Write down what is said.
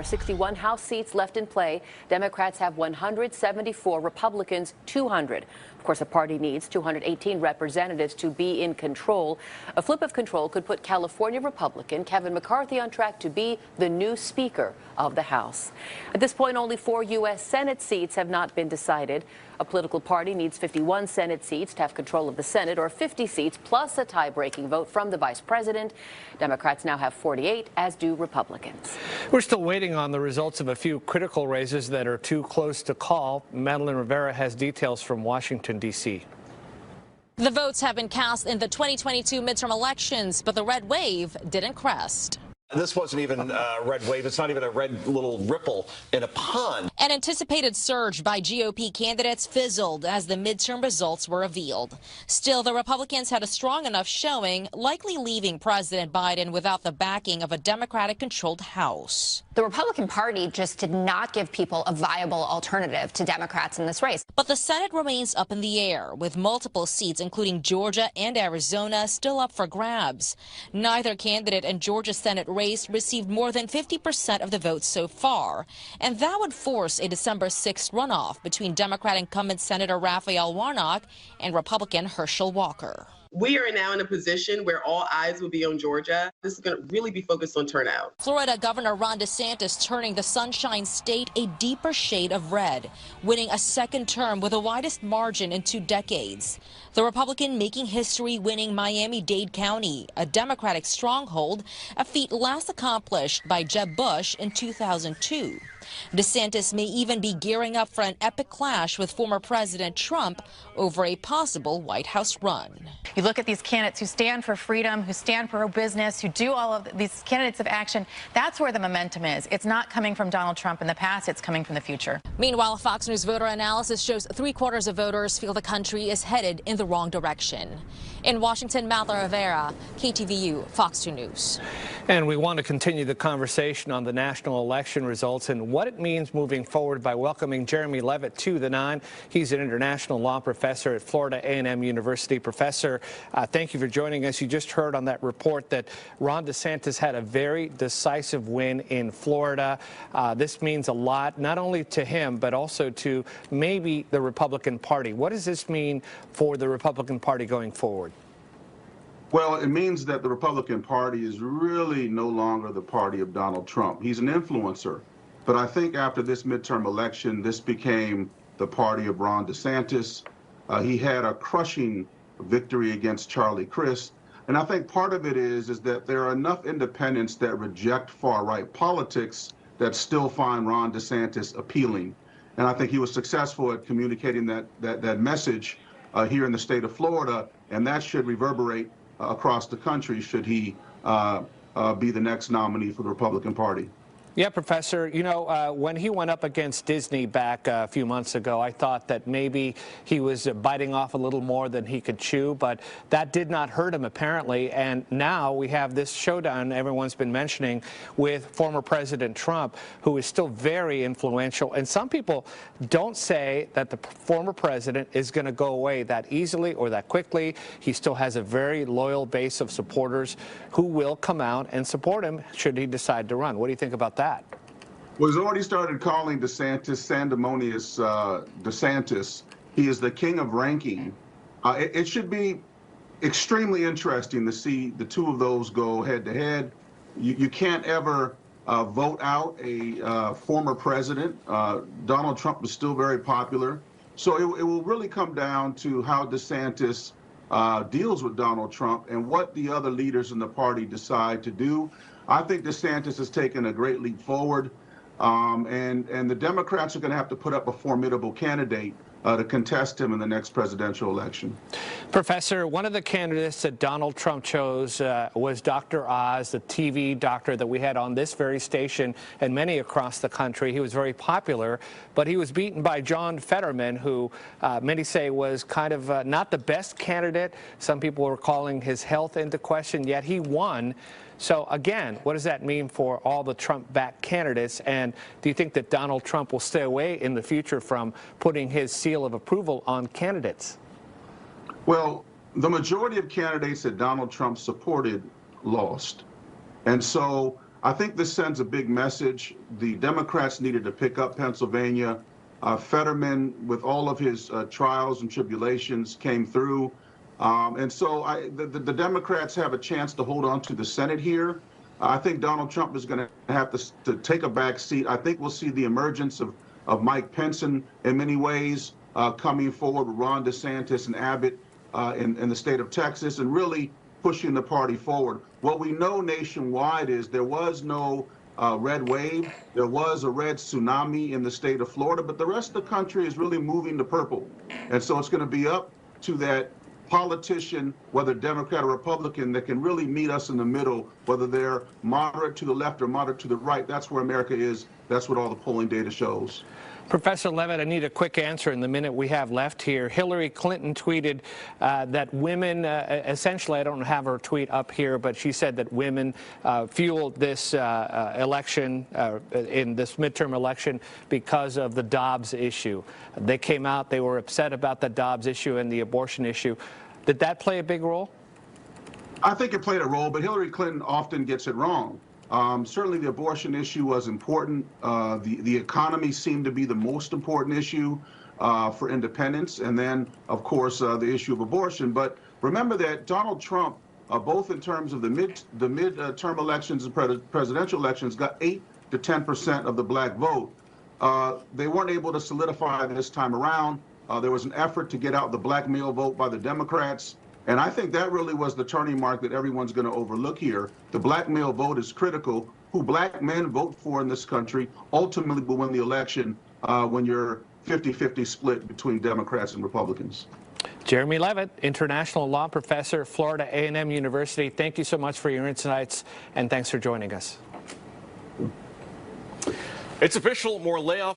61 House seats left in play. Democrats have 174, Republicans 200. Of course, the party needs 218 representatives to be in control. A flip of control could put California Republican Kevin McCarthy on track to be the new Speaker of the House. At this point, only 4 U.S. Senate seats have not been decided. A political party needs 51 Senate seats to have control of the Senate, or 50 seats plus a tie-breaking vote from the Vice President. Democrats now have 48, as do Republicans. We're still waiting on the results of a few critical races that are too close to call. Madeline Rivera has details from Washington, D.C. The votes have been cast in the 2022 midterm elections, but the red wave didn't crest. This wasn't even a red wave. It's not even a red little ripple in a pond. An anticipated surge by GOP candidates fizzled as the midterm results were revealed. Still, the Republicans had a strong enough showing, likely leaving President Biden without the backing of a Democratic-controlled House. The Republican Party just did not give people a viable alternative to Democrats in this race. But the Senate remains up in the air, with multiple seats, including Georgia and Arizona, still up for grabs. Neither candidate in Georgia's Senate race received more than 50% of the votes so far, and that would force a December 6th runoff between Democrat incumbent Senator Raphael Warnock and Republican Herschel Walker. We are now in a position where all eyes will be on Georgia. This is going to really be focused on turnout. Florida Governor Ron DeSantis turning the Sunshine State a deeper shade of red, winning a second term with the widest margin in 2 decades. The Republican making history, winning Miami-Dade County, a Democratic stronghold, a feat last accomplished by Jeb Bush in 2002. DeSantis may even be gearing up for an epic clash with former President Trump over a possible White House run. You look at these candidates who stand for freedom, who stand for business, who do all of these candidates of action. That's where the momentum is. It's not coming from Donald Trump in the past. It's coming from the future. Meanwhile, Fox News voter analysis shows 3/4 of voters feel the country is headed in the wrong direction. In Washington, Madeline Rivera, KTVU, Fox 2 News. And we want to continue the conversation on the national election results and what it means moving forward by welcoming Jeremy Levitt to the 9. He's an international law professor at Florida A&M University. Professor, thank you for joining us. You just heard on that report that Ron DeSantis had a very decisive win in Florida. This means a lot, not only to him, but also to maybe the Republican Party. What does this mean for the Republican Party going forward? Well, it means that the Republican Party is really no longer the party of Donald Trump. He's an influencer. But I think after this midterm election, this became the party of Ron DeSantis. He had a crushing victory against Charlie Crist. And I think part of it is that there are enough independents that reject far-right politics that still find Ron DeSantis appealing. And I think he was successful at communicating that message here in the state of Florida, and that should reverberate across the country should he be the next nominee for the Republican Party. Yeah, Professor, you know, when he went up against Disney back a few months ago, I thought that maybe he was biting off a little more than he could chew, but that did not hurt him, apparently. And now we have this showdown everyone's been mentioning with former President Trump, who is still very influential. And some people don't say that the former president is going to go away that easily or that quickly. He still has a very loyal base of supporters who will come out and support him should he decide to run. What do you think about that? Well, he's already started calling DeSantis sanctimonious DeSantis. He is the king of ranking. It should be extremely interesting to see the two of those go head-to-head. You can't ever vote out a former president. Donald Trump is still very popular. So it will really come down to how DeSantis deals with Donald Trump and what the other leaders in the party decide to do. I think DeSantis has taken a great leap forward, and the Democrats are going to have to put up a formidable candidate to contest him in the next presidential election. Professor, one of the candidates that Donald Trump chose was Dr. Oz, the TV doctor that we had on this very station and many across the country. He was very popular, but he was beaten by John Fetterman, who many say was kind of not the best candidate. Some people were calling his health into question, yet he won. So again, what does that mean for all the Trump-backed candidates? And do you think that Donald Trump will stay away in the future from putting his seal of approval on candidates? Well, the majority of candidates that Donald Trump supported lost. And so I think this sends a big message. The Democrats needed to pick up Pennsylvania. Fetterman, with all of his trials and tribulations, came through. And so the Democrats have a chance to hold on to the Senate here. I think Donald Trump is going to have to take a back seat. I think we'll see the emergence of Mike Pence in many ways coming forward with Ron DeSantis and Abbott in the state of Texas and really pushing the party forward. What we know nationwide is there was no red wave. There was a red tsunami in the state of Florida, but the rest of the country is really moving to purple. And so it's going to be up to that politician, whether Democrat or Republican, that can really meet us in the middle, whether they're moderate to the left or moderate to the right. That's where America is. That's what all the polling data shows. Professor Levitt, I need a quick answer in the minute we have left here. Hillary Clinton tweeted that women, essentially, I don't have her tweet up here, but she said that women fueled this election, in this midterm election, because of the Dobbs issue. They came out, they were upset about the Dobbs issue and the abortion issue. Did that play a big role? I think it played a role, but Hillary Clinton often gets it wrong. Certainly the abortion issue was important. The economy seemed to be the most important issue for independents. And then, of course, the issue of abortion. But remember that Donald Trump, both in terms of the midterm elections and presidential elections, got 8 to 10% of the black vote. They weren't able to solidify this time around. There was an effort to get out the black male vote by the Democrats. And I think that really was the turning mark that everyone's going to overlook here. The black male vote is critical. Who black men vote for in this country ultimately will win the election when you're 50-50 split between Democrats and Republicans. Jeremy Levitt, international law professor, Florida A&M University. Thank you so much for your insights, and thanks for joining us. It's official, more layoffs.